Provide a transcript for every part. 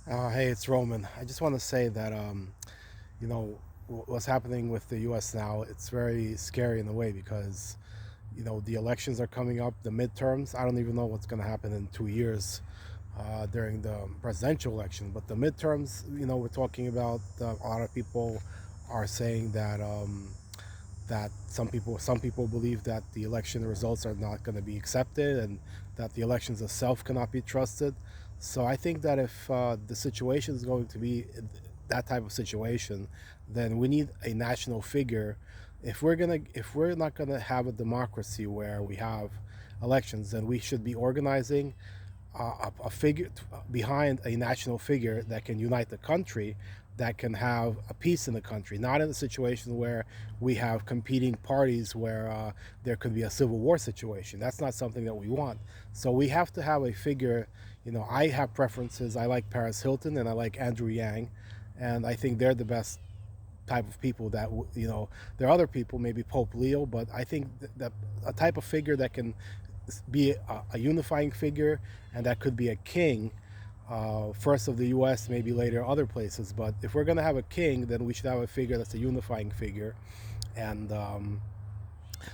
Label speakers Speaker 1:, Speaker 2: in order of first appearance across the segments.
Speaker 1: Hey, it's Roman. I just want to say that, you know, what's happening with the U.S. now, it's very scary in a way because, the elections are coming up, the midterms. I don't even know what's going to happen in 2 years during the presidential election. But the midterms, we're talking about, a lot of people are saying that some people believe that the election results are not going to be accepted and that the elections itself cannot be trusted. So I think that if the situation is going to be that type of situation, then we need a national figure. If we're not gonna have a democracy where we have elections, then we should be organizing a figure behind a national figure that can unite the country, that can have a peace in the country, not in a situation where we have competing parties where there could be a civil war situation. That's not something that we want. So we have to have a figure. I have preferences. I like Paris Hilton and I like Andrew Yang, and I think they're the best type of people that there are other people, maybe Pope Leo, but I think that a type of figure that can be a unifying figure, and that could be a king, first of the U.S., maybe later other places. But if we're going to have a king, then we should have a figure that's a unifying figure. And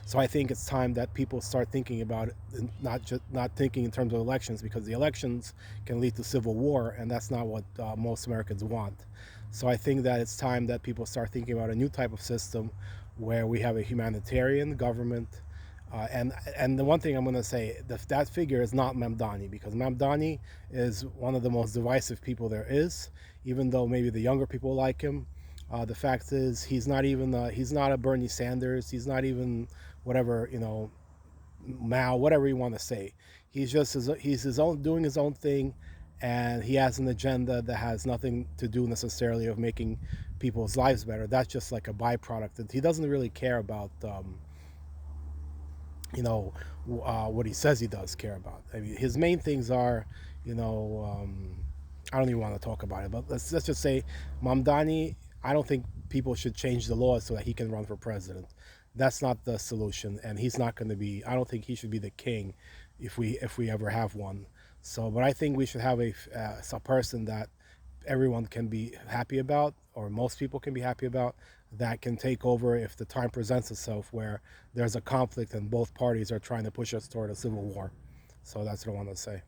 Speaker 1: so I think it's time that people start thinking about it, and not thinking in terms of elections, because the elections can lead to civil war, and that's not what most Americans want. So I think that it's time that people start thinking about a new type of system where we have a humanitarian government. And the one thing I'm going to say, that figure is not Mamdani, because Mamdani is one of the most divisive people there is. Even though maybe the younger people like him, the fact is he's not a Bernie Sanders. He's not even whatever, Mao, whatever you want to say. He's his own, doing his own thing, and he has an agenda that has nothing to do necessarily of making people's lives better. That's just like a byproduct. And he doesn't really care about you know what he says he does care about. I mean, his main things are, you know, I don't even want to talk about it, but let's just say Mamdani. I don't think people should change the law so that he can run for president. That's not the solution, and he's not going to be. I don't think he should be the king, if we ever have one. So, but I think we should have a person that everyone can be happy about, or most people can be happy about, that can take over if the time presents itself where there's a conflict and both parties are trying to push us toward a civil war. So that's what I want to say.